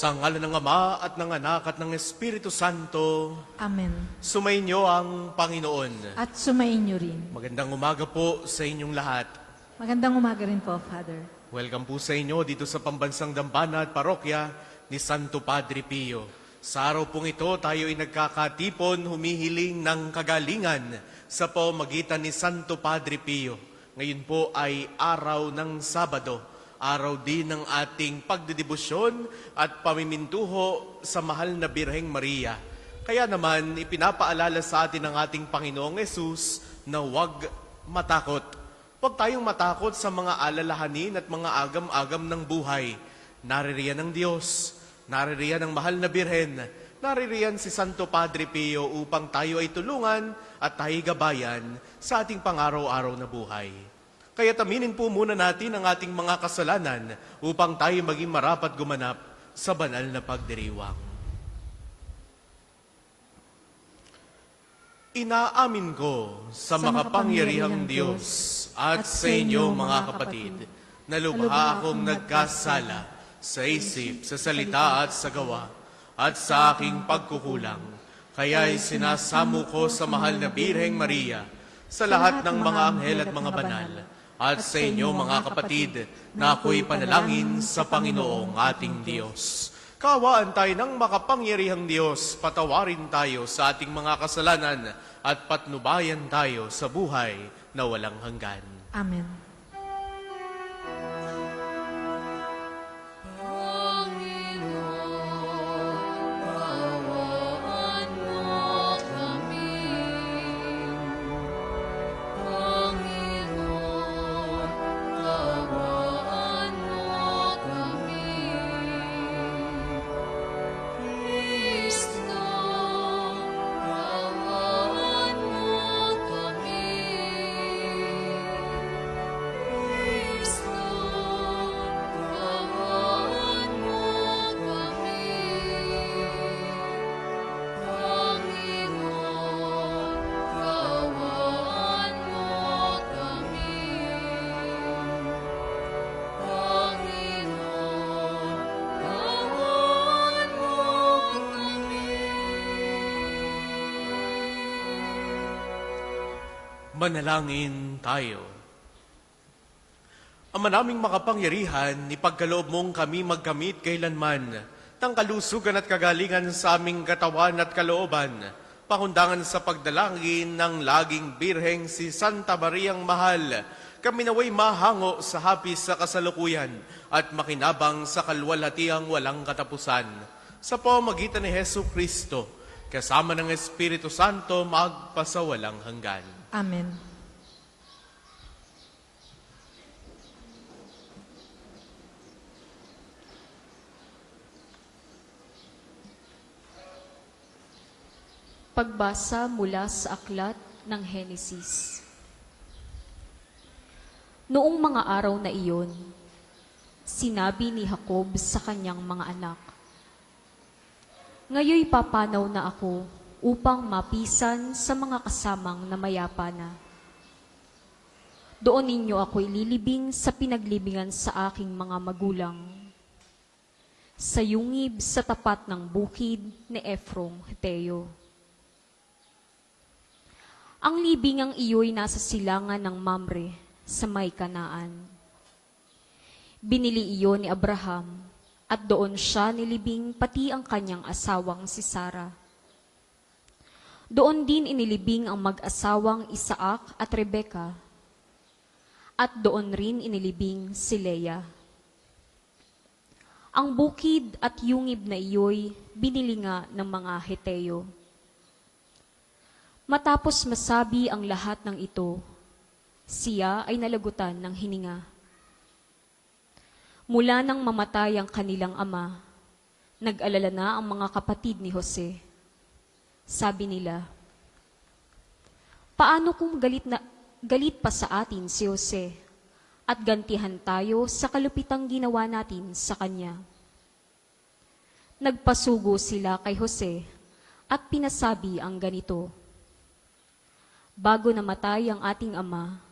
Sa ngalan ng Ama at ng Anak at ng Espiritu Santo, Amen. sumainyo ang Panginoon. At sumainyo rin. Magandang umaga po sa inyong lahat. Magandang umaga rin po, Father. Welcome po sa inyo dito sa Pambansang Dambana at Parokya ni Santo Padre Pio. Sa araw pong ito, tayo ay nagkakatipon, humihiling ng kagalingan sa pamamagitan ni Santo Padre Pio. Ngayon po ay araw ng Sabado, araw din ng ating pagdedebosyon at pamimintuho sa mahal na Birheng Maria. Kaya naman, ipinapaalala sa atin ng ating Panginoong Yesus na huwag matakot. Huwag tayong matakot sa mga alalahanin at mga agam-agam ng buhay. Naririyan ang Diyos, naririyan ang mahal na Birhen, naririyan si Santo Padre Pio upang tayo ay tulungan at tayo gabayan sa ating pang-araw-araw na buhay. Kaya aminin po muna natin ang ating mga kasalanan upang tayo maging marapat gumanap sa banal na pagdiriwang. Inaamin ko sa makapangyarihang Diyos at sa inyo mga kapatid na lubha akong nagkasala sa isip, sa salita at sa gawa at sa aking pagkukulang. Kaya'y sinasamo ko sa mahal na Birheng Maria, sa lahat ng mga anghel at mga banal, at sa inyo mga kapatid na ako'y panalangin sa Panginoong ating Diyos. Kaawaan tayo ng makapangyarihang Diyos, patawarin tayo sa ating mga kasalanan at patnubayan tayo sa buhay na walang hanggan. Amen. Manalangin tayo. Ama naming makapangyarihan, ipagkaloob mong kami magkamit kailanman ng kalusugan at kagalingan sa aming katawan at kalooban, pakundangan sa pagdalangin ng laging Birheng si Santa Mariang Mahal, kami naway mahango sa hapis sa kasalukuyan at makinabang sa kalwalhatiang walang katapusan. Sa pamamagitan ni Hesu Kristo, kasama ng Espiritu Santo, magpasawalang hanggan. Amen. Pagbasa mula sa aklat ng Henesis. Noong mga araw na iyon, sinabi ni Jacob sa kanyang mga anak, "Ngayoy papanaw na ako upang mapisan sa mga kasamang na mayapa na. Doon ninyo ako'y lilibing sa pinaglibingan sa aking mga magulang, sa yungib sa tapat ng bukid ni Ephron Heteo. Ang libingang iyo'y nasa silangan ng Mamre sa may Kanaan. Binili iyo ni Abraham at doon siya nilibing pati ang kanyang asawang si Sarah. Doon din inilibing ang mag-asawang Isaac at Rebeka, at doon rin inilibing si Leah. Ang bukid at yungib na iyo'y binili nga ng mga Heteo. Matapos masabi ang lahat ng ito, siya ay nalagutan ng hininga. Mula nang mamatay ang kanilang ama, nag-alala na ang mga kapatid ni Jose. Sabi nila, paano kung galit pa sa atin si Jose at gantihan tayo sa kalupitang ginawa natin sa kanya? Nagpasugo sila kay Jose at pinasabi ang ganito, bago namatay ang ating ama,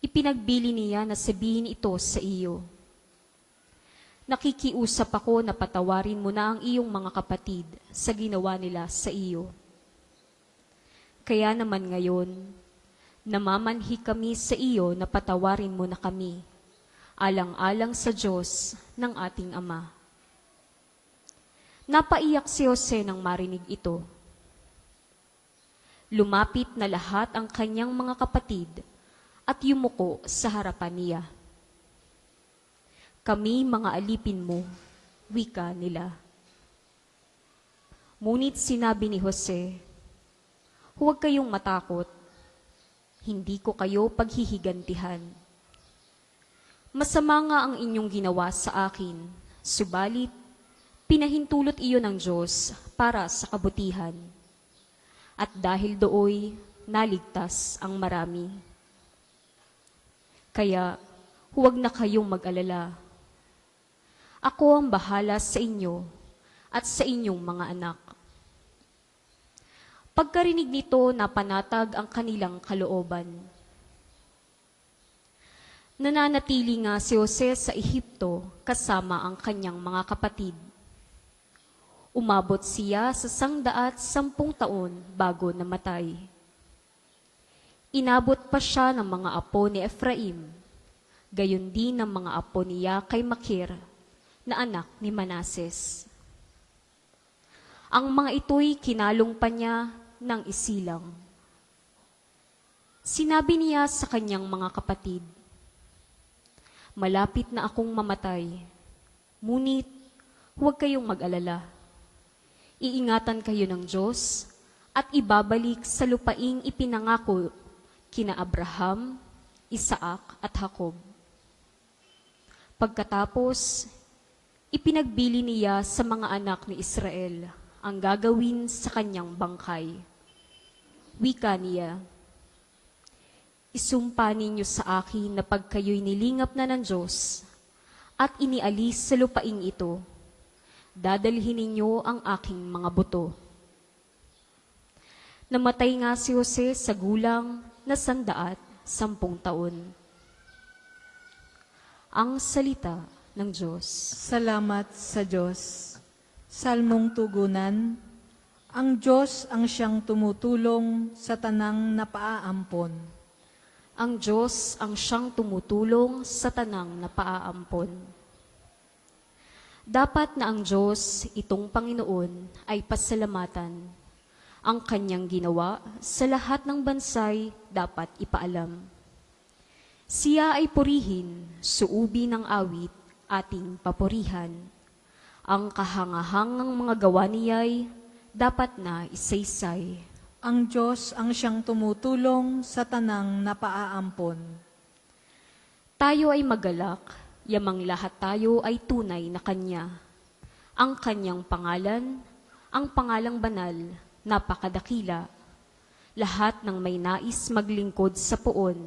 ipinagbili niya na sabihin ito sa iyo. nakikiusap ako na patawarin mo na ang iyong mga kapatid sa ginawa nila sa iyo. Kaya naman ngayon, namamanhi kami sa iyo na patawarin mo na kami, alang-alang sa Diyos ng ating Ama. Napaiyak si Jose nang marinig ito. Lumapit na lahat ang kanyang mga kapatid at yumuko sa harapan niya. Kami mga alipin mo, wika nila. Ngunit sinabi ni Jose, huwag kayong matakot, hindi ko kayo paghihigantihan. Masama nga ang inyong ginawa sa akin, subalit pinahintulot iyon ng Diyos para sa kabutihan. At dahil dooy, naligtas ang marami. Kaya, huwag na kayong mag-alala. Ako ang bahala sa inyo at sa inyong mga anak. Pagkarinig nito, napanatag ang kanilang kalooban. Nananatili nga si Jose sa Ehipto kasama ang kanyang mga kapatid. Umabot siya sa 110 taon bago namatay. Inabot pa siya ng mga apo ni Ephraim, gayon din ng mga apo niya kay Makir, na anak ni Manases. Ang mga ito'y kinalong pa niya ng isilang. Sinabi niya sa kanyang mga kapatid, malapit na akong mamatay, ngunit huwag kayong mag-alala. Iingatan kayo ng Diyos at ibabalik sa lupaing ipinangako kina Abraham, Isaac at Jacob. Pagkatapos, ipinagbili niya sa mga anak ni Israel ang gagawin sa kanyang bangkay. Wika niya, isumpa ninyo sa akin na pag kayo'y nilingap na ng Diyos at inialis sa lupaing ito, dadalhin ninyo ang aking mga buto. Namatay nga si Jose sa gulang na 110 taon. Ang salita ng Diyos. Salamat sa Diyos. Salmong tugunan, ang Diyos ang siyang tumutulong sa tanang napaaampon. Ang Diyos ang siyang tumutulong sa tanang napaaampon. Dapat na ang Diyos, itong Panginoon, ay pasalamatan. Ang kanyang ginawa sa lahat ng bansay dapat ipaalam. Siya ay purihin, suubi ng awit, ating papurihan. Ang kahangahangang mga gawa niya'y dapat na isaysay. Ang Diyos ang siyang tumutulong sa tanang napaaampon. Tayo ay magalak, yamang lahat tayo ay tunay na Kanya. Ang Kanyang pangalan, ang pangalang banal, napakadakila. Lahat ng may nais maglingkod sa poon,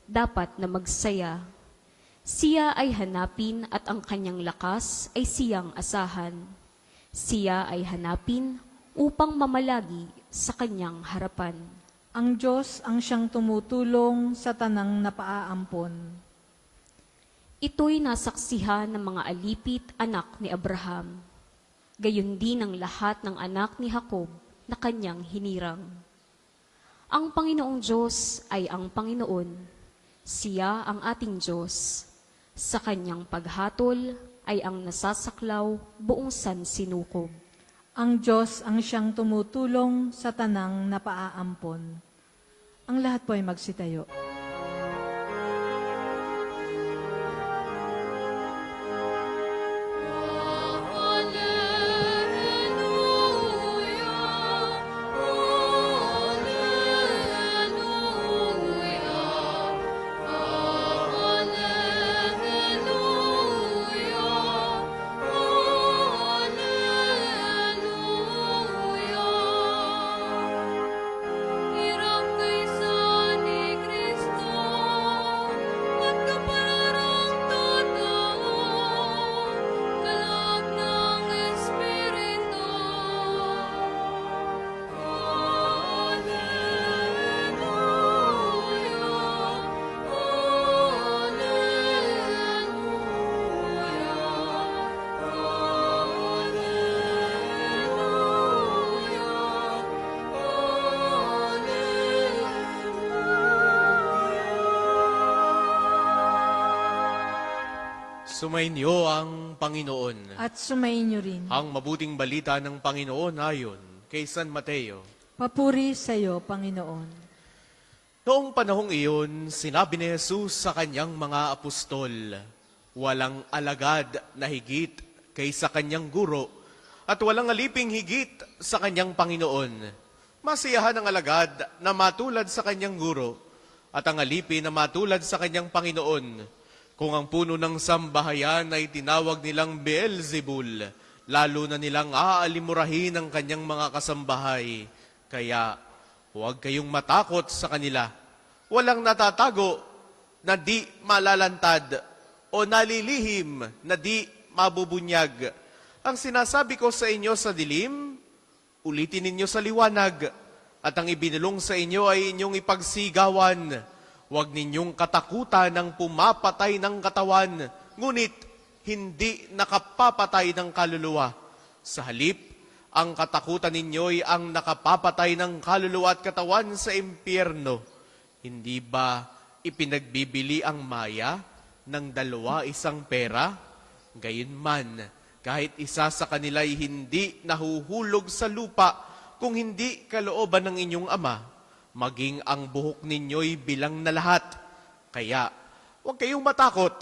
dapat na magsaya. Siya ay hanapin at ang kanyang lakas ay siyang asahan. Siya ay hanapin upang mamalagi sa kanyang harapan. Ang Diyos ang siyang tumutulong sa tanang napaaampon. Ito'y nasaksihan ng mga alipit anak ni Abraham. Gayon din ang lahat ng anak ni Jacob na kanyang hinirang. Ang Panginoong Diyos ay ang Panginoon. Siya ang ating Diyos. Sa kanyang paghatol ay ang nasasaklaw buong sansinukob. Ang Diyos ang siyang tumutulong sa tanang napaaampon. Ang lahat po ay magsitayo. Hirap kaysa ni Kristo. Sumainyo ang Panginoon. At sumainyo rin. Ang mabuting balita ng Panginoon ayon kay San Mateo. Papuri sa iyo, Panginoon. Noong panahong iyon, sinabi ni Jesus sa kanyang mga apostol, walang alagad na higit kaysa kanyang guro, at walang aliping higit sa kanyang Panginoon. Masiyahan ang alagad na matulad sa kanyang guro, at ang alipin na matulad sa kanyang Panginoon. Kung ang puno ng sambahayan ay tinawag nilang Beelzebul, lalo na nilang aalimurahin ang kanyang mga kasambahay. Kaya huwag kayong matakot sa kanila. Walang natatago na di malalantad o nalilihim na di mabubunyag. Ang sinasabi ko sa inyo sa dilim, ulitin ninyo sa liwanag, at ang ibinulong sa inyo ay inyong ipagsigawan. Huwag ninyong katakutan ng pumapatay ng katawan, ngunit hindi nakapapatay ng kaluluwa. Sa halip, ang katakutan ninyo'y ang nakapapatay ng kaluluwa at katawan sa impyerno. Hindi ba ipinagbibili ang maya ng 2 pera? Gayunman, kahit isa sa kanila'y hindi nahuhulog sa lupa kung hindi kalooban ng inyong Ama, maging ang buhok ninyo'y bilang na lahat. Kaya, huwag kayong matakot.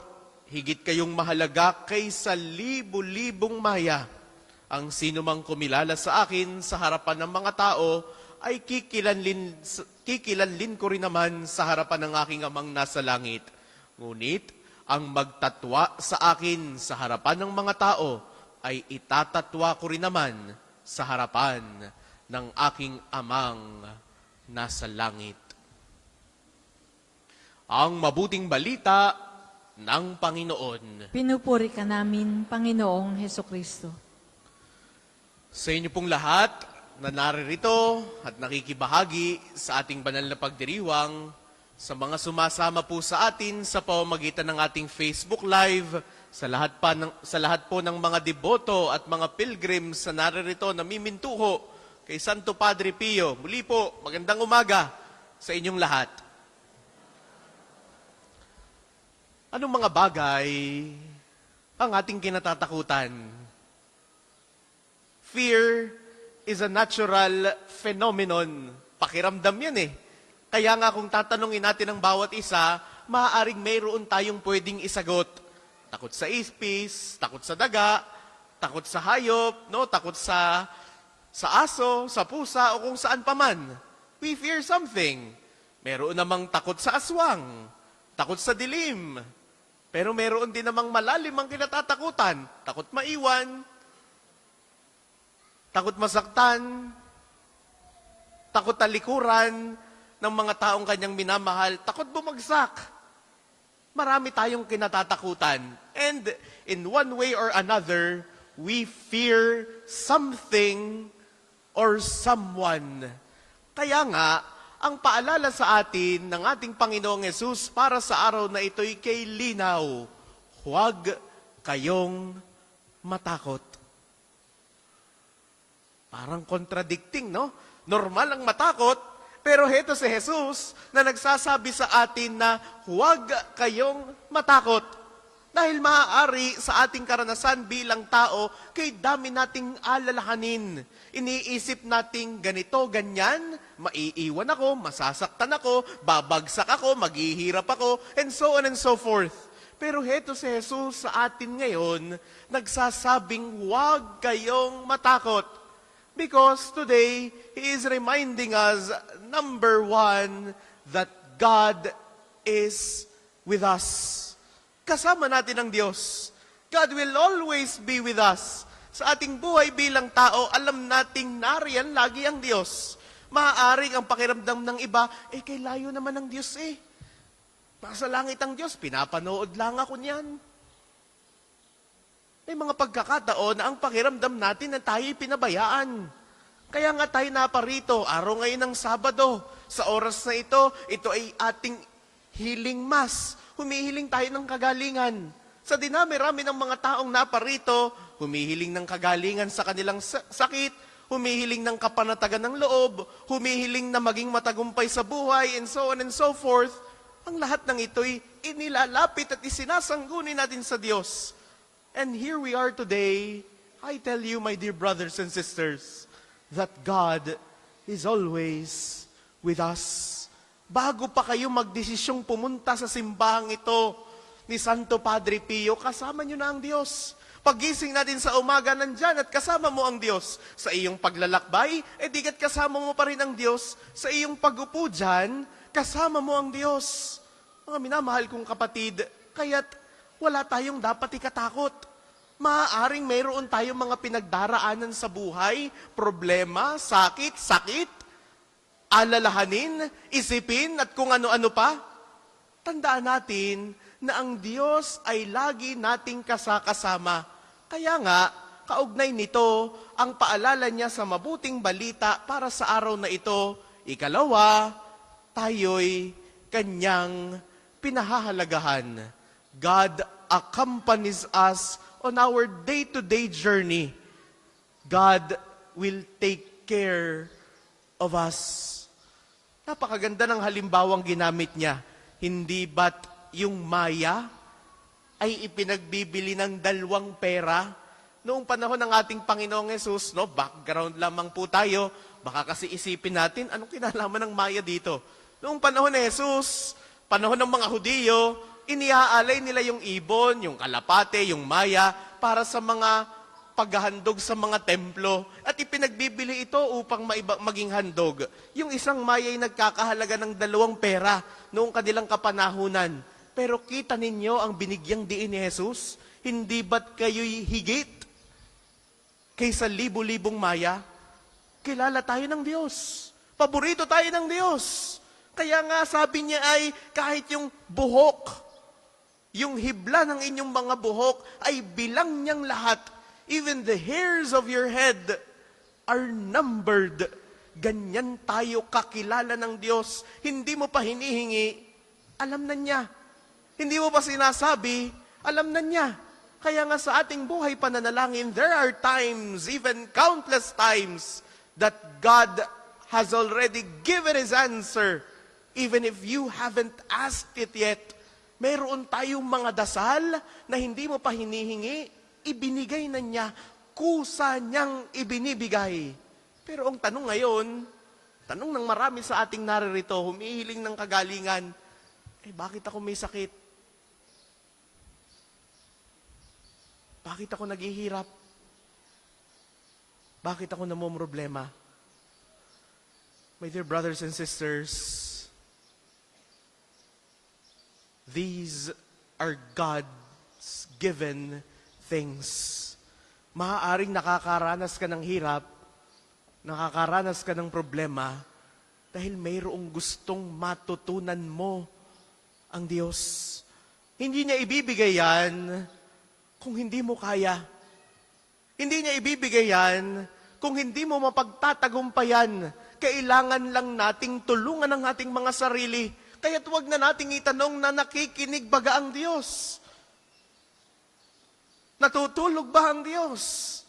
Higit kayong mahalaga kaysa libu-libong maya. Ang sino mang kumilala sa akin sa harapan ng mga tao, ay kikilanlin ko rin naman sa harapan ng aking Amang nasa langit. Ngunit, ang magtatwa sa akin sa harapan ng mga tao, ay itatatwa ko rin naman sa harapan ng aking Amang nasa langit. Ang mabuting balita ng Panginoon. Pinupuri ka namin, Panginoong Hesukristo. Sa inyo pong lahat na naririto at nakikibahagi sa ating banal na pagdiriwang, sa mga sumasama po sa atin sa pamamagitan ng ating Facebook Live, sa lahat po ng mga deboto at mga pilgrims na naririto na mimintuho kay Santo Padre Pio. Muli po, magandang umaga sa inyong lahat. Anong mga bagay ang ating kinatatakutan? Fear is a natural phenomenon. Pakiramdam yan eh. Kaya nga kung tatanungin natin ang bawat isa, maaaring mayroon tayong pwedeng isagot. Takot sa ispis, takot sa daga, takot sa hayop, no? Takot sa aso, sa pusa, o kung saan paman. We fear something. Meron namang takot sa aswang, takot sa dilim. Pero meron din namang malalim ang kinatatakutan. Takot maiwan, takot masaktan, takot talikuran ng mga taong kanyang minamahal, takot bumagsak. Marami tayong kinatatakutan. And in one way or another, we fear something or someone. Kaya nga, ang paalala sa atin ng ating Panginoong Yesus para sa araw na ito'y kay linaw, huwag kayong matakot. Parang contradicting, no? Normal ang matakot, pero heto si Jesus na nagsasabi sa atin na huwag kayong matakot. Dahil maaari sa ating karanasan bilang tao, kay dami nating alalahanin. Iniisip nating ganito, ganyan, maiiwan ako, masasaktan ako, babagsak ako, maghihirap ako, and so on and so forth. Pero heto si Jesus sa atin ngayon, nagsasabing huwag kayong matakot. Because today, He is reminding us, number one, that God is with us. Kasama natin ang Diyos. God will always be with us. Sa ating buhay bilang tao, alam nating nariyan lagi ang Diyos. Maaaring ang pakiramdam ng iba, kay layo naman ng Diyos eh. Nasa langit ang Diyos, pinapanood lang ako niyan. May mga pagkakataon na ang pakiramdam natin na tayo'y pinabayaan. Kaya nga tayo naparito, araw ngayon ng Sabado. Sa oras na ito ay ating healing mass. Humihiling tayo ng kagalingan. Sa dinami-rami ng mga taong naparito, humihiling ng kagalingan sa kanilang sakit, humihiling ng kapanatagan ng loob, humihiling na maging matagumpay sa buhay, and so on and so forth. Ang lahat ng ito'y inilalapit at isinasangguni natin sa Diyos. And here we are today. I tell you, my dear brothers and sisters, that God is always with us. Bago pa kayo magdesisyong pumunta sa simbahang ito ni Santo Padre Pio, kasama nyo na ang Diyos. Pagising natin sa umaga, nandyan at kasama mo ang Diyos. Sa iyong paglalakbay, digat kasama mo pa rin ang Diyos. Sa iyong pag-upo dyan, kasama mo ang Diyos. Mga minamahal kong kapatid, kaya't wala tayong dapat ikatakot. Maaaring mayroon tayong mga pinagdaraanan sa buhay, problema, sakit, alalahanin, isipin, at kung ano-ano pa. Tandaan natin na ang Diyos ay lagi nating kasakasama. Kaya nga, kaugnay nito, ang paalala niya sa mabuting balita para sa araw na ito, ikalawa, tayo'y kanyang pinahahalagahan. God accompanies us on our day-to-day journey. God will take care of us. Napakaganda ng halimbawang ginamit niya. Hindi ba't yung maya ay ipinagbibili ng 2 pera? Noong panahon ng ating Panginoong Yesus, no, background lamang po tayo, baka kasi isipin natin, anong kinalaman ng maya dito? Noong panahon ni Jesus, panahon ng mga Hudiyo, iniaalay nila yung ibon, yung kalapate, yung maya, para sa mga paghahandog sa mga templo. At ipinagbibili ito upang maging handog. Yung isang maya ay nagkakahalaga ng 2 pera noong kanilang kapanahunan. Pero kita ninyo ang binigyang diin ni Jesus, hindi ba't kayo'y higit kaysa libu-libong maya? Kilala tayo ng Diyos. Paborito tayo ng Diyos. Kaya nga sabi niya ay kahit yung buhok, yung hibla ng inyong mga buhok ay bilang niyang lahat. Even the hairs of your head are numbered. Ganyan tayo kakilala ng Diyos. Hindi mo pa hinihingi, alam na niya. Hindi mo pa sinasabi, alam na niya. Kaya nga sa ating buhay pananalangin, there are times, even countless times, that God has already given His answer. Even if you haven't asked it yet, mayroon tayong mga dasal na hindi mo pa hinihingi, ibinigay na niya, kusa niyang ibinibigay. Pero ang tanong ngayon, tanong ng marami sa ating naririto, humihiling ng kagalingan, bakit ako may sakit? Bakit ako naghihirap? Bakit ako namomroblema? My dear brothers and sisters, these are God's given things. Maaaring nakakaranas ka ng hirap, nakakaranas ka ng problema, dahil mayroong gustong matutunan mo ang Diyos. Hindi niya ibibigay yan kung hindi mo kaya. Hindi niya ibibigay yan kung hindi mo mapagtatagumpayan. Kailangan lang nating tulungan ang ating mga sarili. Kaya't huwag na nating itanong na nakikinig baga ang Diyos. Natutulog ba ang Diyos?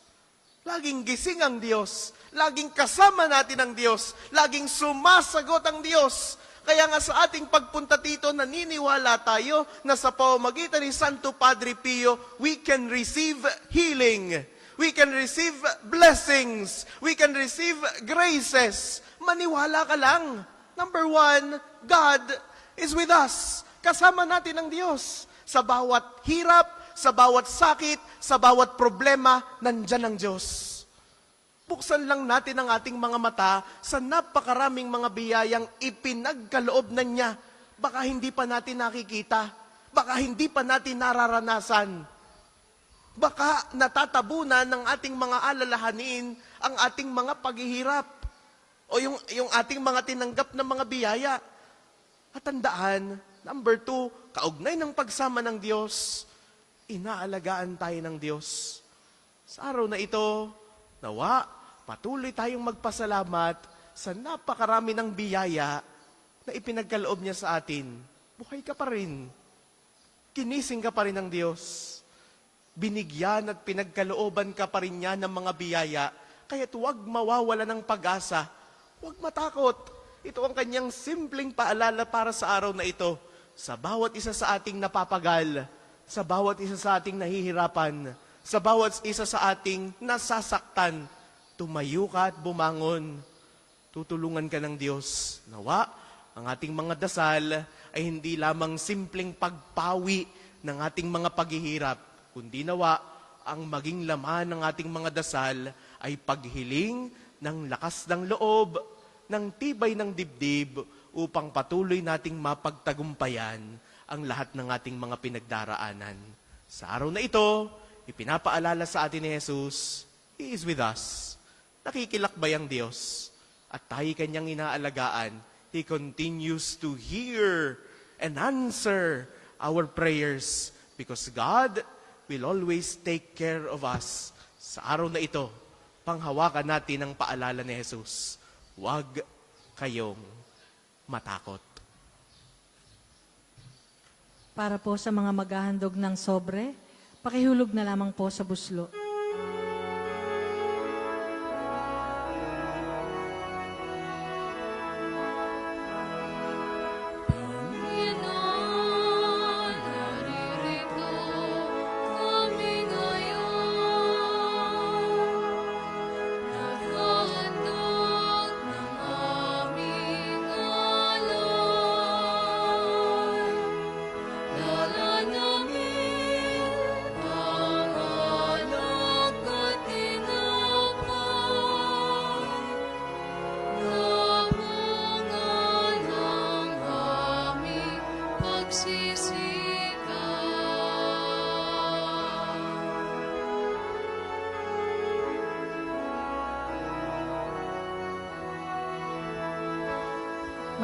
Laging gising ang Diyos. Laging kasama natin ang Diyos. Laging sumasagot ang Diyos. Kaya nga sa ating pagpunta dito, naniniwala tayo na sa pamamagitan ni Santo Padre Pio, we can receive healing. We can receive blessings. We can receive graces. Maniwala ka lang. Number 1, God is with us. Kasama natin ang Diyos. Sa bawat hirap, sa bawat sakit, sa bawat problema, nandyan ang Diyos. Buksan lang natin ang ating mga mata sa napakaraming mga biyayang ipinagkaloob na niya. Baka hindi pa natin nakikita. Baka hindi pa natin nararanasan. Baka natatabunan ng ating mga alalahanin ang ating mga paghihirap o yung ating mga tinanggap na mga biyaya. At tandaan, number 2, kaugnay ng pagsama ng Diyos, inaalagaan tayo ng Diyos. Sa araw na ito, nawa, patuloy tayong magpasalamat sa napakarami ng biyaya na ipinagkaloob niya sa atin. Buhay ka pa rin. Kinising ka pa rin ng Diyos. Binigyan at pinagkalooban ka pa rin niya ng mga biyaya. Kaya't huwag mawawala ng pag-asa. Huwag matakot. Ito ang kanyang simpleng paalala para sa araw na ito. sa bawat isa sa ating napapagal, sa bawat isa sa ating nahihirapan, sa bawat isa sa ating nasasaktan, tumayo ka at bumangon. Tutulungan ka ng Diyos. Nawa, ang ating mga dasal ay hindi lamang simpleng pagpawi ng ating mga paghihirap, kundi nawa, ang maging laman ng ating mga dasal ay paghiling ng lakas ng loob, ng tibay ng dibdib, upang patuloy nating mapagtagumpayan ang lahat ng ating mga pinagdaraanan. Sa araw na ito, ipinapaalala sa atin ni Jesus, He is with us. Nakikilakbay ang Diyos at tayo kanyang inaalagaan. He continues to hear and answer our prayers because God will always take care of us. Sa araw na ito, panghawakan natin ang paalala ni Jesus. Huwag kayong matakot. Para po sa mga maghahandog ng sobre, pakihulog na lamang po sa buslo.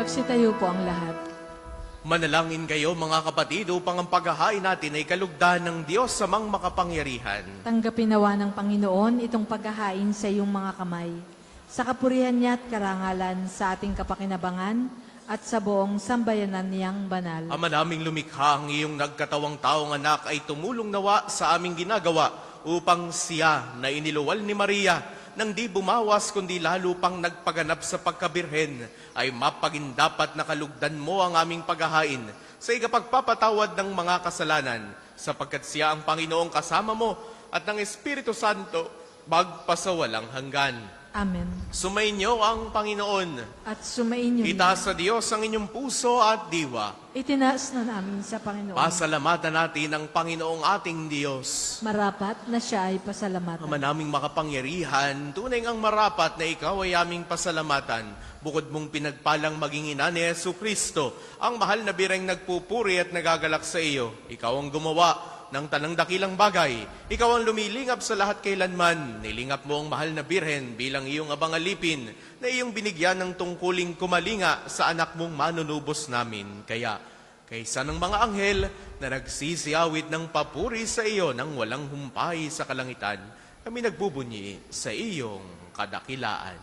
Magsitayo po ang lahat. Manalangin kayo mga kapatid upang ang paghahain natin ay kalugdan ng Diyos sa mang makapangyarihan. Tanggapin nawa ng Panginoon itong paghahain sa iyong mga kamay. Sa kapurihan niya at karangalan sa ating kapakinabangan at sa buong sambayanan niyang banal. Ama naming lumikha, ang iyong nagkatawang taong anak ay tumulong nawa sa aming ginagawa upang siya na iniluwal ni Maria nang di bumawas kundi lalo pang nagpaganap sa pagkabirhen ay mapagindapat na kalugdan mo ang aming paghahain sa ikapagpapatawad ng mga kasalanan sapagkat siya ang Panginoong kasama mo at ng Espiritu Santo magpasawalang hanggan. Amen. Sumainyo ang Panginoon. At sumainyo Itaas sa Diyos ang inyong puso at diwa. itinaas na namin sa Panginoon. Pasalamatan natin ang Panginoong ating Diyos. Marapat na siya ay pasalamatan. Ama naming makapangyarihan, tunay ang marapat na ikaw ay aming pasalamatan. Bukod mong pinagpalang maging ina ni Yesu Kristo, ang mahal na bireng nagpupuri at nagagalak sa iyo. Ikaw ang gumawa ng tanang dakilang bagay. Ikaw ang lumilingap sa lahat kailanman. Nilingap mo ang mahal na birhen bilang iyong abang alipin na iyong binigyan ng tungkuling kumalinga sa anak mong manunubos namin. Kaya, kaysa ng mga anghel na nagsisiawit ng papuri sa iyo nang walang humpay sa kalangitan, kami nagbubunyi sa iyong kadakilaan.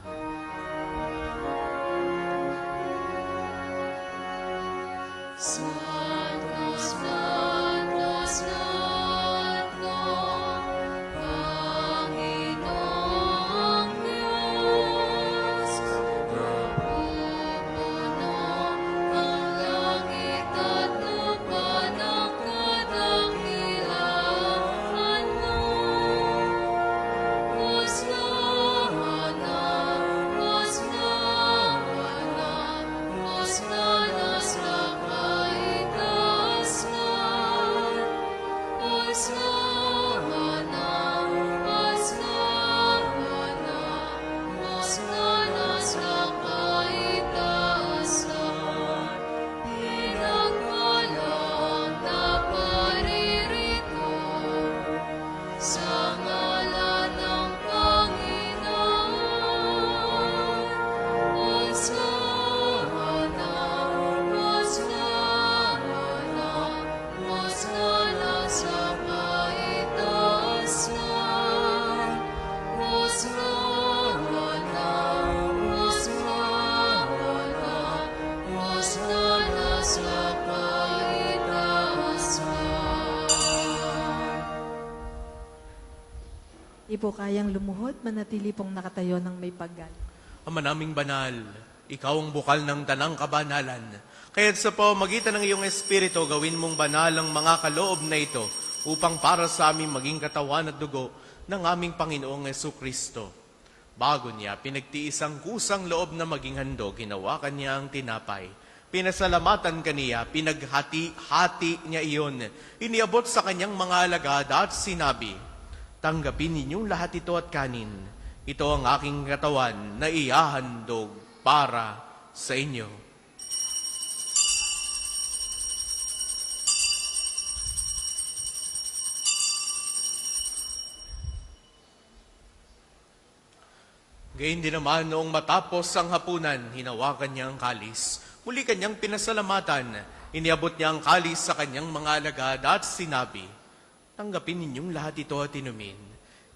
Di po kayang lumuhod, manatili pong nakatayo ng may paggal. Ama naming banal, Ikaw ang bukal ng tanang kabanalan. Kaya't sa pamamagitan ng iyong Espiritu, gawin mong banal ang mga kaloob na ito upang para sa amin maging katawan at dugo ng aming Panginoong Jesucristo. Bago niya, pinagtiis ang kusang loob na maging handog, hinawakan niya ang tinapay. Pinasalamatan kaniya, pinaghati-hati niya iyon. Iniabot sa kanyang mga alagad at sinabi, "Tanggapin ninyong lahat ito at kanin. Ito ang aking katawan na ihahandog para sa inyo." Gayun din naman noong matapos ang hapunan, hinawakan niya ang kalis. Muli kanyang pinasalamatan. Iniabot niya ang kalis sa kanyang mga alagad at sinabi, "Tanggapin ninyong lahat ito at inumin.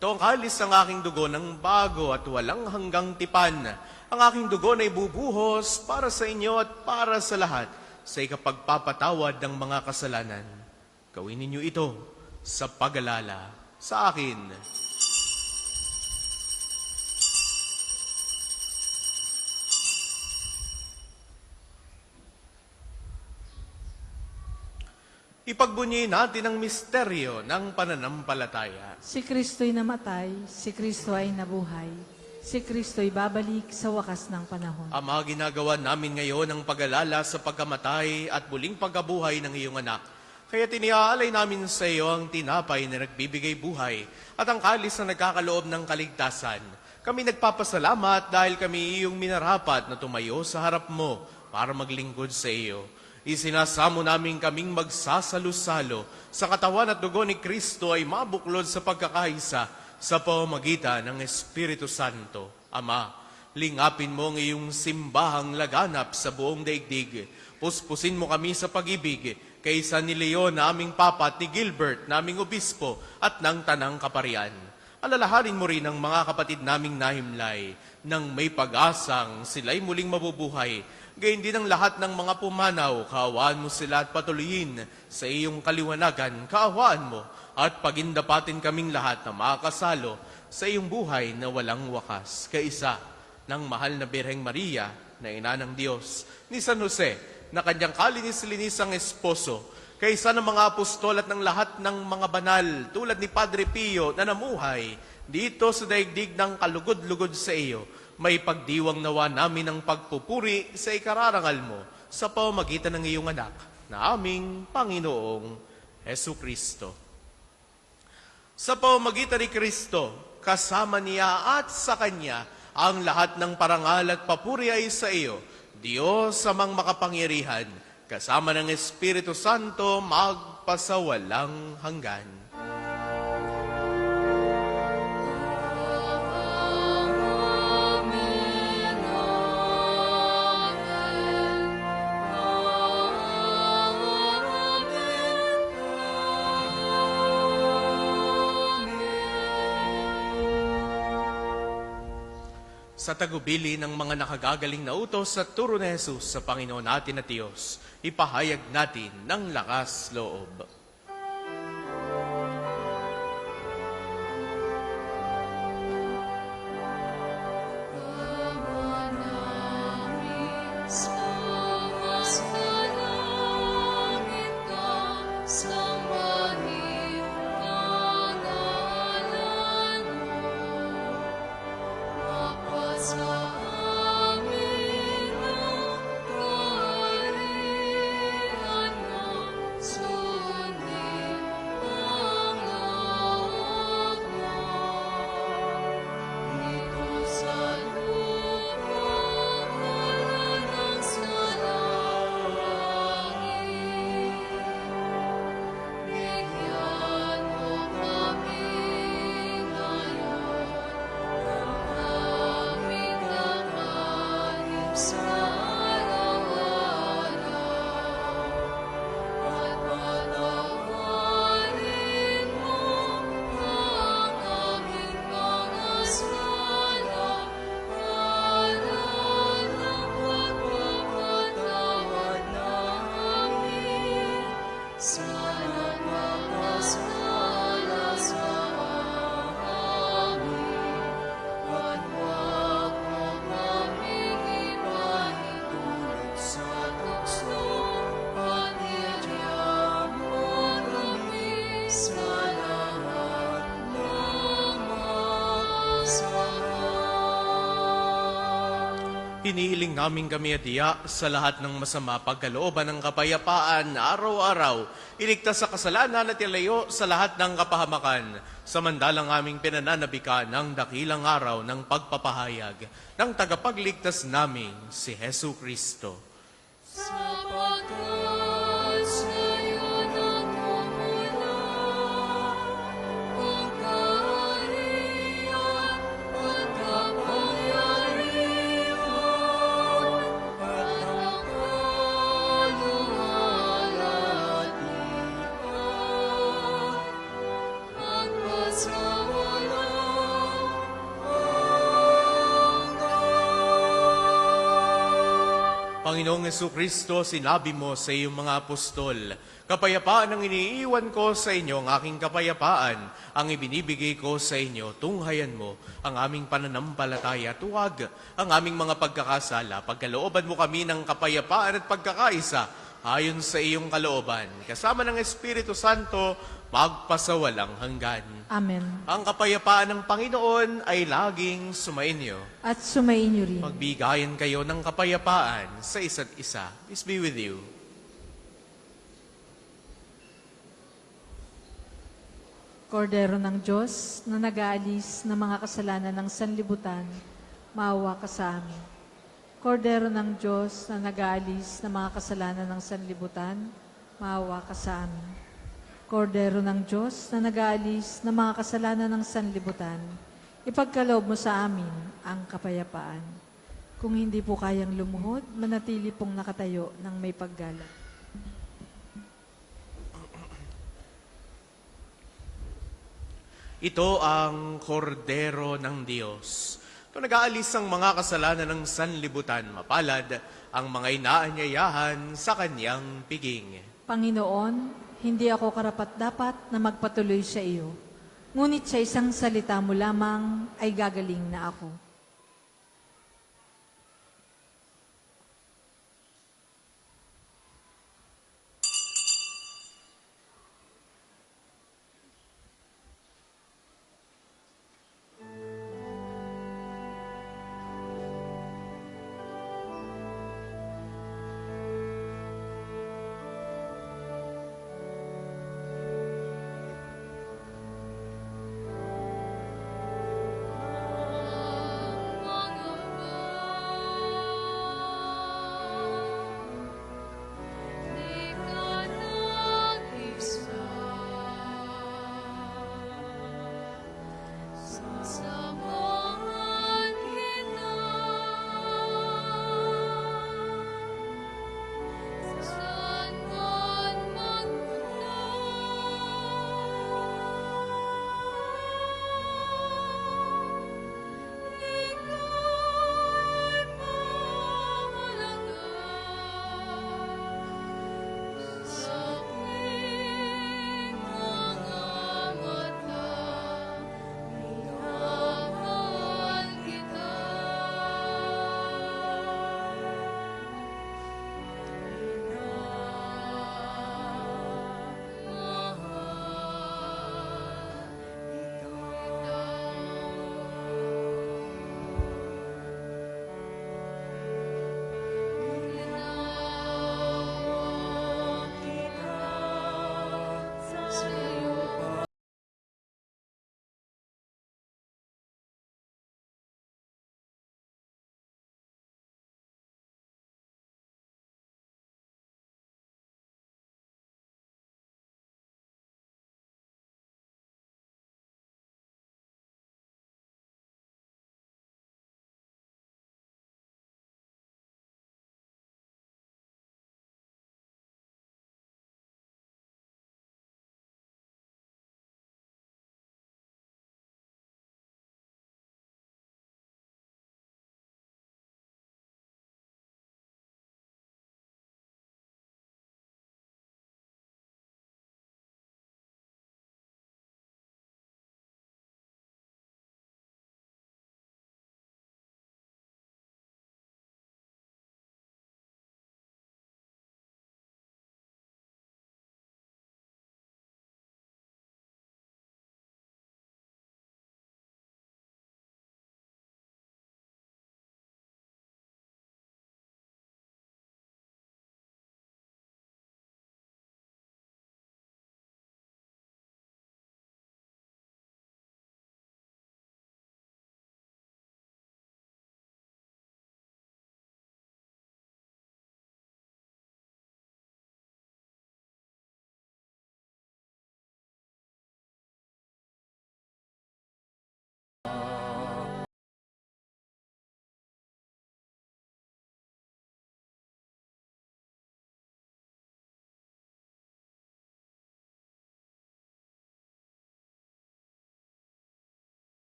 Ito ang kalis ng aking dugo ng bago at walang hanggang tipan. Ang aking dugo na ibubuhos para sa inyo at para sa lahat sa ikapagpapatawad ng mga kasalanan. Gawin ninyo ito sa pag-alala sa akin." Ipagbunyi natin ang misteryo ng pananampalataya. Si Kristo'y namatay, si Kristo ay nabuhay, si Kristo'y babalik sa wakas ng panahon. Ama, ginagawa namin ngayon ang pag-alala sa pagkamatay at muling pagkabuhay ng iyong anak. Kaya tiniaalay namin sa iyo ang tinapay na nagbibigay buhay at ang kalis na nagkakaloob ng kaligtasan. Kami nagpapasalamat dahil kami iyong minarapat na tumayo sa harap mo para maglingkod sa iyo. Isinasamo namin kaming magsasalo-salo sa katawan at dugo ni Kristo ay mabuklod sa pagkakaisa sa pamamagitan ng Espiritu Santo. Ama, lingapin mo ang iyong simbahang laganap sa buong daigdig. Puspusin mo kami sa pag-ibig kaysa ni Leon na aming papa at ni Gilbert na aming obispo at ng tanang kaparian. Alalahanin mo rin ang mga kapatid naming nahimlay nang may pag-asang sila'y muling mabubuhay. Gayun din ang lahat ng mga pumanaw, kaawaan mo sila at patuloyin sa iyong kaliwanagan, kaawaan mo at pagindapatin kaming lahat na makasalo sa iyong buhay na walang wakas. Kaisa ng mahal na Birheng Maria, na ina ng Diyos, ni San Jose, na kanyang kalinis-linisang esposo, kaysa ng mga apostol at ng lahat ng mga banal, tulad ni Padre Pio na namuhay dito sa daigdig ng kalugod-lugod sa iyo, may pagdiwang nawa namin ang pagpupuri sa ikararangal mo sa pamamagitan ng iyong anak na aming Panginoong Jesucristo. Sa pamamagitan ni Kristo, kasama niya at sa Kanya, ang lahat ng parangal at papuri ay sa iyo, Diyos amang makapangyarihan, kasama ng Espiritu Santo, magpasawalang hanggan. Sa tagubili ng mga nakagagaling na utos sa turo ni Jesus sa Panginoon natin at Diyos, ipahayag natin ng lakas loob. Hinihiling namin kami adiya sa lahat ng masama pagkalooban ng kapayapaan araw-araw. Iligtas sa kasalanan at ilayo sa lahat ng kapahamakan. Samantalang aming pinananabikan ng dakilang araw ng pagpapahayag ng tagapagligtas naming si Hesu Kristo. Sapagkat sa'yo nagmumula ang kaharian at kapangyarihan at ang kaluwalhatian magpasawalang Panginoong Jesucristo, sinabi mo sa iyong mga apostol, kapayapaan ang iniiwan ko sa inyo, ang aking kapayapaan, ang ibinibigay ko sa inyo, tunghayan mo ang aming pananampalataya, tuwag ang aming mga pagkakasala, pagkalooban mo kami ng kapayapaan at pagkakaisa, ayon sa iyong kalooban, kasama ng Espiritu Santo, magpasawalang hanggan. Amen. Ang kapayapaan ng Panginoon ay laging sumainyo. At sumainyo rin. Magbigayan kayo ng kapayapaan sa isa't isa. Peace be with you. Kordero ng Diyos na nag-aalis ng mga kasalanan ng sanlibutan, maawa ka sa amin. Kordero ng Diyos na nag-aalis ng mga kasalanan ng sanlibutan, maawa ka sa amin. Kordero ng Diyos na nag-aalis ng mga kasalanan ng sanlibutan, ipagkaloob mo sa amin ang kapayapaan. Kung hindi po kayang lumuhod, manatili pong nakatayo ng may paggalang. Ito ang kordero ng Diyos. Ito nag-aalis ang mga kasalanan ng sanlibutan. Mapalad ang mga inaanyayahan sa kanyang piging. Panginoon, hindi ako karapat-dapat na magpatuloy sa iyo. Ngunit sa isang salita mo lamang ay gagaling na ako.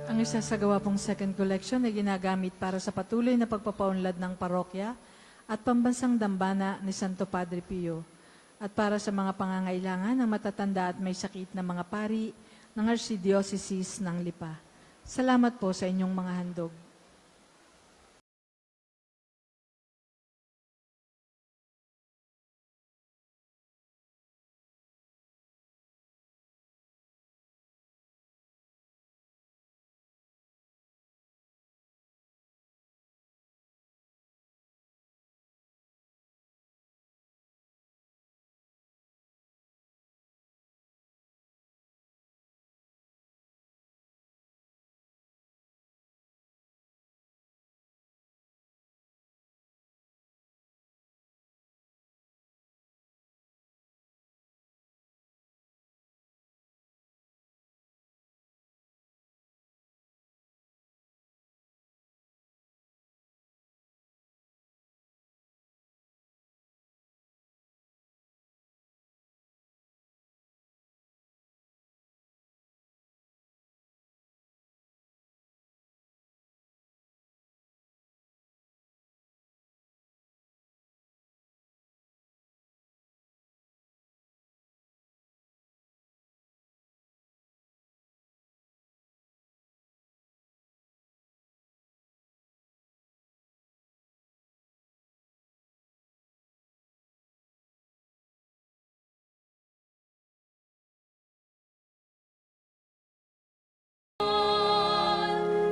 Ang isasagawa pong second collection ay ginagamit para sa patuloy na pagpapaunlad ng parokya at pambansang dambana ni Santo Padre Pio at para sa mga pangangailangan ng matatanda at may sakit na mga pari ng Archdiocese ng Lipa. Salamat po sa inyong mga handog.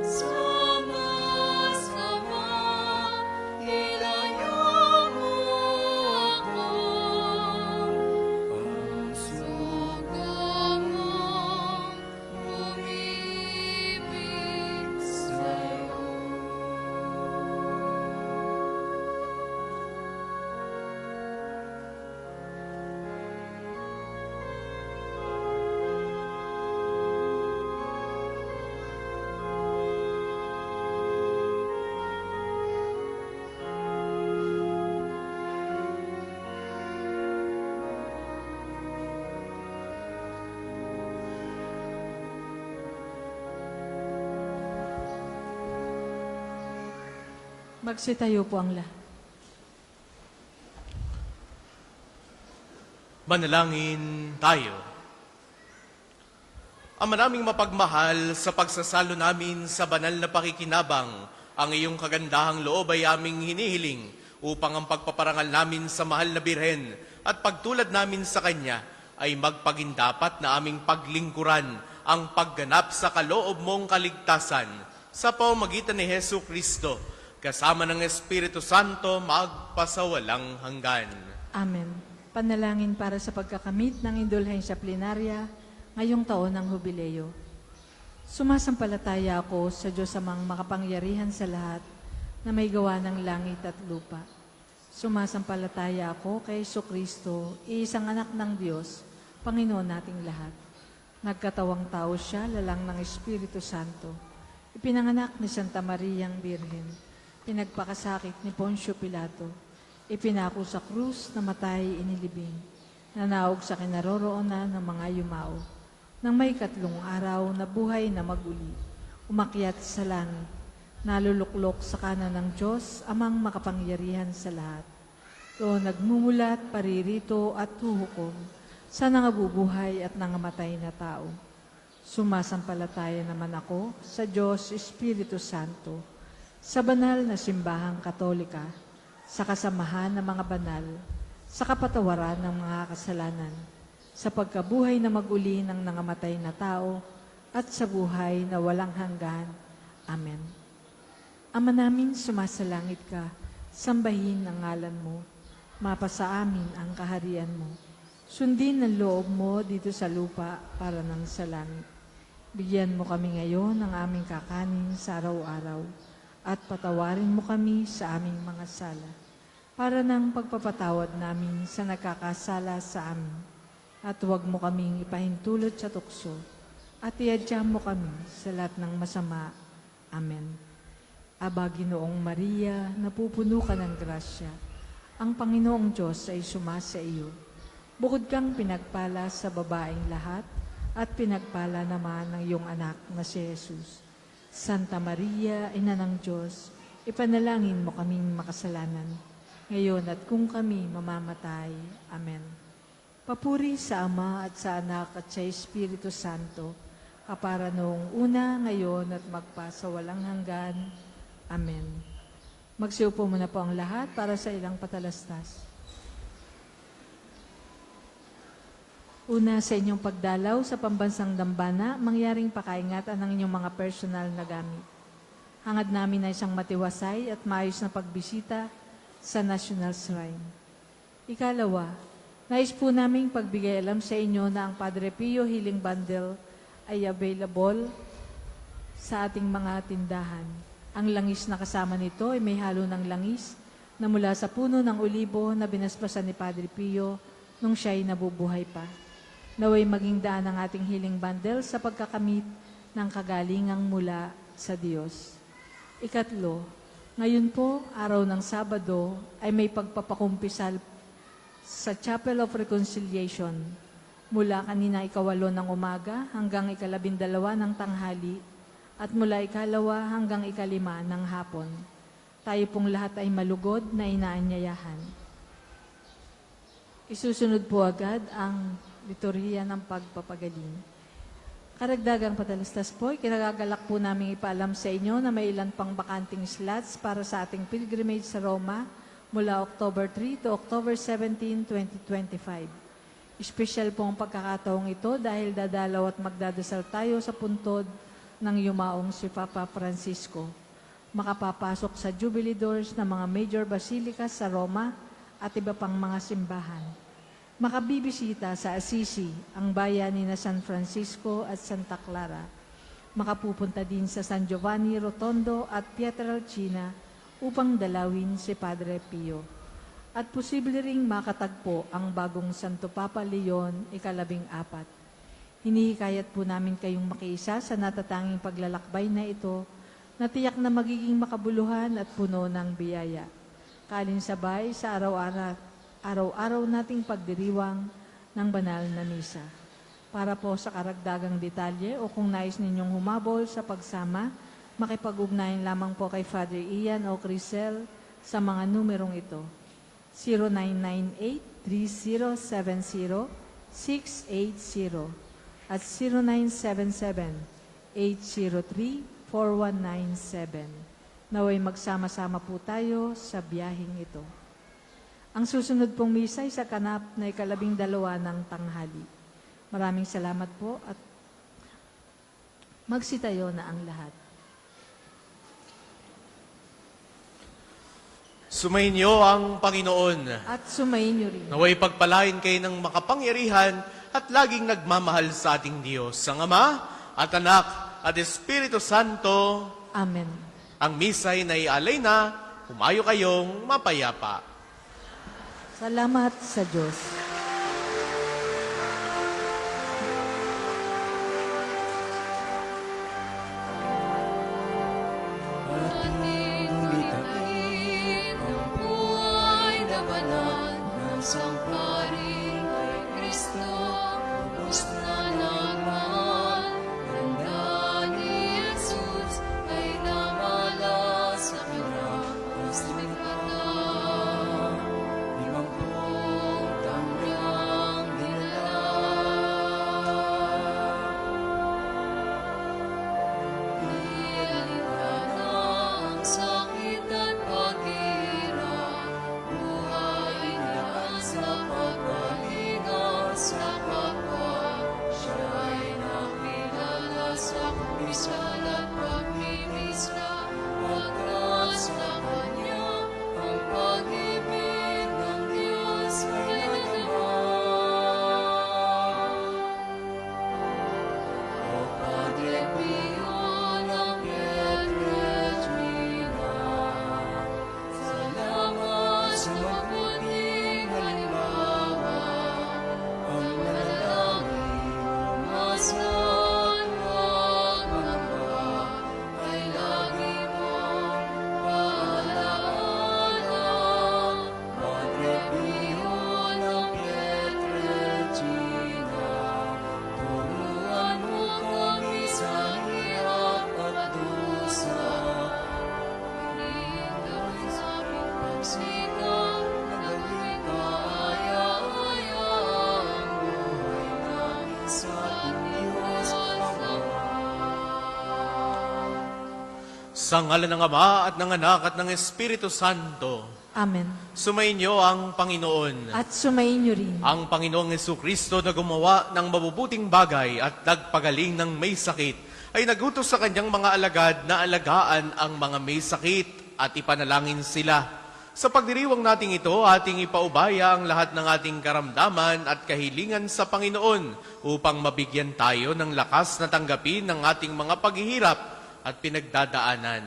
Sama-sama, ilayo mo ako. Ang suga mo, umibig sa'yo. Magsitayo po ang lahat. Manalangin tayo. Ama naming mapagmahal, sa pagsasalo namin sa banal na pakikinabang, ang iyong kagandahang loob ay aming hinihiling upang ang pagpaparangal namin sa mahal na Birhen at pagtulad namin sa Kanya ay magpagindapat na aming paglingkuran ang pagganap sa kaloob mong kaligtasan sa pamamagitan ni Hesu Kristo, kasama ng Espiritu Santo magpasawalang hanggan. Amen. Panalangin para sa pagkakamit ng indulhensya plenarya ngayong taon ng Hubileo. Sumasampalataya ako sa Diyos amang makapangyarihan sa lahat na may gawa ng langit at lupa. Sumasampalataya ako kay Jesucristo, iisang anak ng Diyos, Panginoon nating lahat. Nagkatawang tao siya, lalang ng Espiritu Santo. Ipinanganak ni Santa Mariang Birhen. Pinagpakasakit ni Poncio Pilato, ipinako sa krus, namatay, inilibing, nanaog sa kinaroroonan ng mga yumao. Nang may 3 araw na buhay na maguli, umakyat sa langit, naluluklok sa kanan ng Diyos, amang makapangyarihan sa lahat. Doon nagmumulat, paririto at huhukom sa nangabubuhay at nangamatay na tao. Sumasampalataya naman ako sa Diyos Espiritu Santo, sa banal na simbahang katolika, sa kasamahan ng mga banal, sa kapatawaran ng mga kasalanan, sa pagkabuhay na maguli ng nangamatay na tao, at sa buhay na walang hanggan. Amen. Ama namin, sumasalangit ka, sambahin ang ngalan mo, mapasa amin ang kaharian mo. Sundin ang loob mo dito sa lupa para nang sa langit. Bigyan mo kami ngayon ng aming kakanin sa araw-araw, at patawarin mo kami sa aming mga sala, para ng pagpapatawad namin sa nagkakasala sa amin. At huwag mo kaming ipahintulot sa tukso, at iadya mo kami sa lahat ng masama. Amen. Aba, Ginoong Maria, napupuno ka ng grasya. Ang Panginoong Diyos ay sumasa iyo. Bukod kang pinagpala sa babaeng lahat, at pinagpala naman ng iyong anak na si Jesus. Santa Maria, Ina ng Diyos, ipanalangin mo kaming makasalanan, ngayon at kung kami mamamatay. Amen. Papuri sa Ama at sa Anak at sa Espiritu Santo, kapara noong una, ngayon at magpasawalang hanggan. Amen. Magsiupo muna po ang lahat para sa ilang patalastas. Una, sa inyong pagdalaw sa pambansang dambana, mangyaring pakaingatan ng inyong mga personal na gamit. Hangad namin na isang matiwasay at maayos na pagbisita sa National Shrine. Ikalawa, nais po naming pagbigay alam sa inyo na ang Padre Pio Healing Bundle ay available sa ating mga tindahan. Ang langis na kasama nito ay may halo ng langis na mula sa puno ng olibo na binasbasan ni Padre Pio nung siya'y nabubuhay pa. Naway maging daan ang ating healing bundle sa pagkakamit ng kagalingang mula sa Diyos. Ikatlo, ngayon po, araw ng Sabado, ay may pagpapakumpisal sa Chapel of Reconciliation mula kanina 8 ng umaga hanggang 12 ng tanghali at mula 2 hanggang 5 ng hapon. Tayo pong lahat ay malugod na inaanyayahan. Isusunod po agad ang liturhiya ng pagpapagaling. Karagdagang patalastas po, kinagagalak po namin ipaalam sa inyo na may ilan pang bakanting slots para sa ating pilgrimage sa Roma mula October 3 to October 17, 2025. Espesyal po ang pagkakataong ito dahil dadalaw at magdadasal tayo sa puntod ng yumaong si Papa Francisco. Makapapasok sa Jubilee Doors ng mga major basilicas sa Roma at iba pang mga simbahan. Makabibisita sa Assisi, ang bayan ni na San Francisco at Santa Clara. Makapupunta din sa San Giovanni Rotondo at Pietrelcina upang dalawin si Padre Pio. At posible ring makatagpo ang bagong Santo Papa Leon, 14. Hinihikayat po namin kayong makiisa sa natatanging paglalakbay na ito na tiyak na magiging makabuluhan at puno ng biyaya. Kalinsabay sa araw-araw nating pagdiriwang ng banal na misa. Para po sa karagdagang detalye o kung nais ninyong humabol sa pagsama, makipag-ugnayan lamang po kay Father Ian o Crisel sa mga numerong ito. 0998-3070-680 at 0977-803-4197. Naway magsama-sama po tayo sa biyaheng ito. Ang susunod pong misa ay sa kanap na 12 ng tanghali. Maraming salamat po at magsitayo na ang lahat. Sumainyo ang Panginoon. At sumainyo rin. Naway pagpalain kayo ng makapangyarihan at laging nagmamahal sa ating Diyos, ang Ama at Anak at Espiritu Santo. Amen. Ang misa'y naialay na, humayo kayong mapayapa. Salamat sa Diyos. Ating litain ang buhay na banal ng Samparing kay Kristo, ubos na nagmahal. Ganda ni Jesus ay namala sa kanya, mas lumikata. Limampung tangyang dinala. Nilikha ang sakit at paghihirap, buhay niya sa pagpaligaw sa kapwa. Siya'y nakilala sa kumisan at pagmimisa, pagkas na kanya ang pag-ibig ng Diyos ay nagdamag. O Padre Pio ng Pietrelcina, salamat sa mabuting halimbawa. Ang manalangin umasan, huwag mangamba. Sa ngalan ng Ama at ng Anak at ng Espiritu Santo, Amen. sumainyo ang Panginoon. At sumainyo rin. Ang Panginoong Jesucristo na gumawa ng mabubuting bagay at nagpagaling ng may sakit, ay nagutos sa kanyang mga alagad na alagaan ang mga may sakit at ipanalangin sila. Sa pagdiriwang nating ito, ating ipaubaya ang lahat ng ating karamdaman at kahilingan sa Panginoon upang mabigyan tayo ng lakas na tanggapin ng ating mga paghihirap at pinagdadaanan.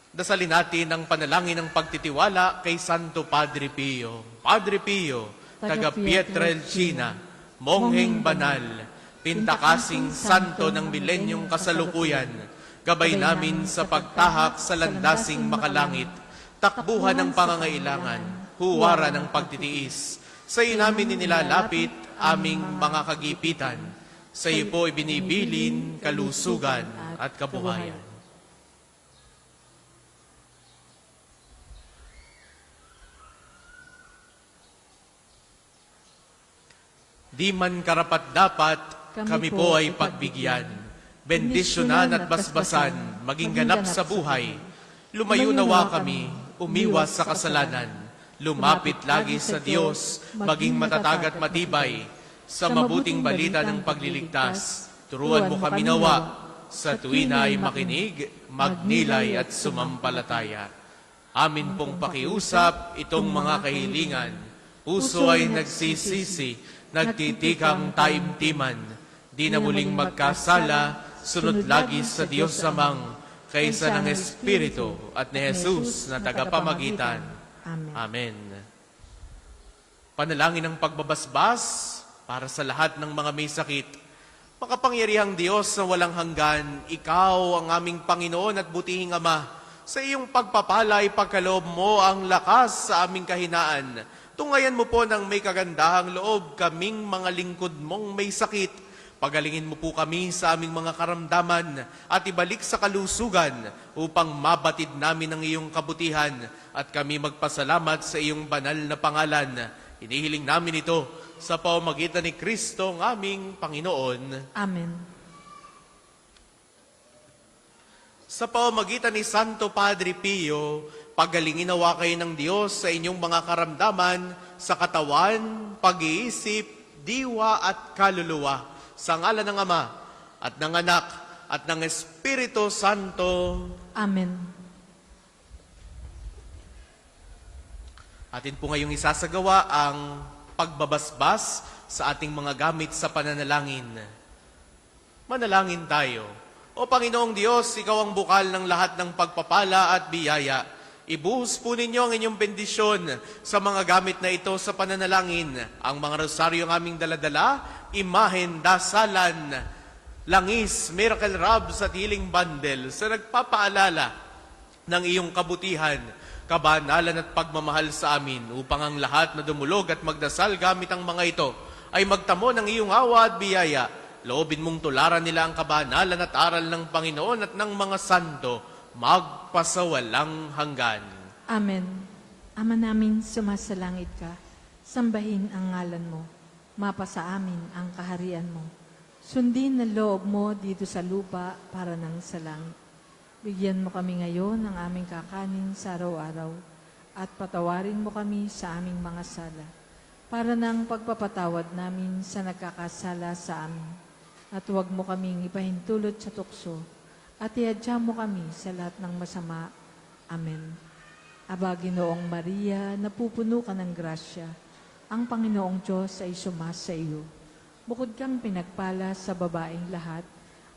Dasalin natin ang panalangin ng pagtitiwala kay Santo Padre Pio. Padre Pio, taga Pietrelcina, mongheng banal, pintakasing santo ng milenyong kasalukuyan, gabay namin sa pagtahak sa landasing makalangit, takbuhan ng pangangailangan, huwara ng pagtitiis. Sa iyo namin inilalapit aming mga kagipitan. Sa iyo po ibinibilin kalusugan at kabuhayan. Di man karapat-dapat, kami po ay pagbigyan. Bendisyonan at basbasan, maging ganap sa buhay. Lumayo nawa kami, umiwas sa kasalanan. Lumapit lagi sa Diyos, maging matatag at matibay. Sa mabuting balita ng pagliligtas, turuan mo kami nawa. Sa tuwina ay makinig, magnilay at sumampalataya. Amin pong pakiusap itong mga kahilingan. Puso ay nagsisisi, nagtitikang taimtiman. Di na muling magkasala, sunod lagi sa Diyos Amang, kaysa ng Espiritu at ni Jesus na tagapamagitan. Amen. Panalangin ng pagbabasbas para sa lahat ng mga may sakit. Makapangyarihang Diyos na walang hanggan, Ikaw ang aming Panginoon at butihing Ama. Sa iyong pagpapala ay pagkaloob mo ang lakas sa aming kahinaan. Tungayan mo po ng may kagandahang loob kaming mga lingkod mong may sakit. Pagalingin mo po kami sa aming mga karamdaman at ibalik sa kalusugan upang mabatid namin ang iyong kabutihan at kami magpasalamat sa iyong banal na pangalan. Hinihiling namin ito sa pamamagitan ni Kristo ang aming Panginoon. Amen. Sa pamamagitan ni Santo Padre Pio, pagalingin nawa kayo ng Diyos sa inyong mga karamdaman sa katawan, pag-iisip, diwa at kaluluwa. Sa ngalan ng Ama at ng Anak at ng Espiritu Santo. Amen. Atin po ngayong isasagawa ang pagbabasbas sa ating mga gamit sa pananalangin. Manalangin tayo. O Panginoong Diyos, Ikaw ang bukal ng lahat ng pagpapala at biyaya. Ibuhos po ninyo ang inyong bendisyon sa mga gamit na ito sa pananalangin. Ang mga rosaryo ng aming daladala, imahen, dasalan, langis, miracle rubs at healing bundle sa nagpapaalala ng iyong kabutihan, kabanalan at pagmamahal sa amin upang ang lahat na dumulog at magdasal gamit ang mga ito ay magtamo ng iyong awa at biyaya. Loobin mong tularan nila ang kabanalan at aral ng Panginoon at ng mga santo magpasawalang hanggan. Amen. Ama namin, sumasalangit ka. Sambahin ang ngalan mo. Mapasa amin ang kaharian mo. Sundin ang loob mo dito sa lupa para nang sa langit. Bigyan mo kami ngayon ng aming kakanin sa araw-araw at patawarin mo kami sa aming mga sala para nang pagpapatawad namin sa nagkakasala sa amin. At huwag mo kaming ipahintulot sa tukso at iadya mo kami sa lahat ng masama. Amen. Aba, Ginoong Maria, napupuno ka ng grasya. Ang Panginoong Diyos ay sumasa iyo. Bukod kang pinagpala sa babaeng lahat,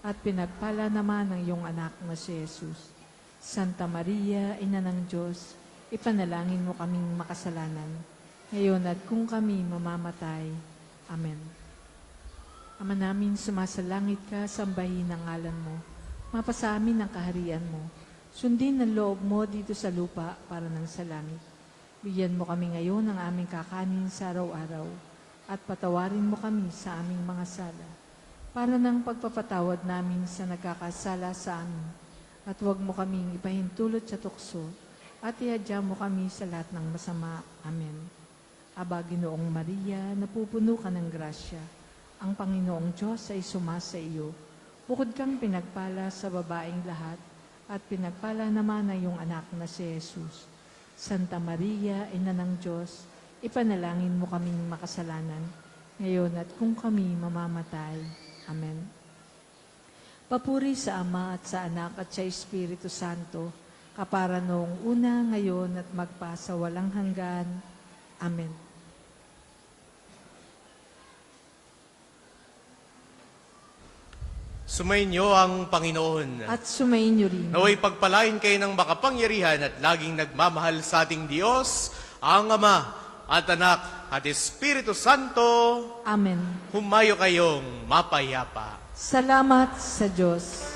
at pinagpala naman ng iyong anak na si Jesus. Santa Maria, Ina ng Diyos, ipanalangin mo kaming makasalanan, ngayon at kung kami mamamatay. Amen. Ama namin, sumasalangit ka, sambahin ang ngalan mo. Mapasa amin ang kaharian mo. Sundin ang loob mo dito sa lupa para nang sa langit. Bigyan mo kami ngayon ng aming kakanin sa araw-araw at patawarin mo kami sa aming mga sala para nang pagpapatawad namin sa nagkakasala sa amin. At huwag mo kaming ipahintulot sa tukso at iadya mo kami sa lahat ng masama. Amen. Aba, Ginoong Maria, napupuno ka ng grasya. Ang Panginoong Diyos ay sumasa iyo. Bukod kang pinagpala sa babaeng lahat, at pinagpala naman ang iyong anak na si Jesus. Santa Maria, Ina ng Diyos, ipanalangin mo kaming makasalanan, ngayon at kung kami mamamatay. Amen. Papuri sa Ama at sa Anak at sa Espiritu Santo, kapara noong una, ngayon at magpa sa walang hanggan. Amen. Sumainyo ang Panginoon. At sumainyo rin. Naway pagpalain kayo ng makapangyarihan at laging nagmamahal sa ating Diyos, ang Ama at Anak at Espiritu Santo, Amen. humayo kayong mapayapa. Salamat sa Diyos.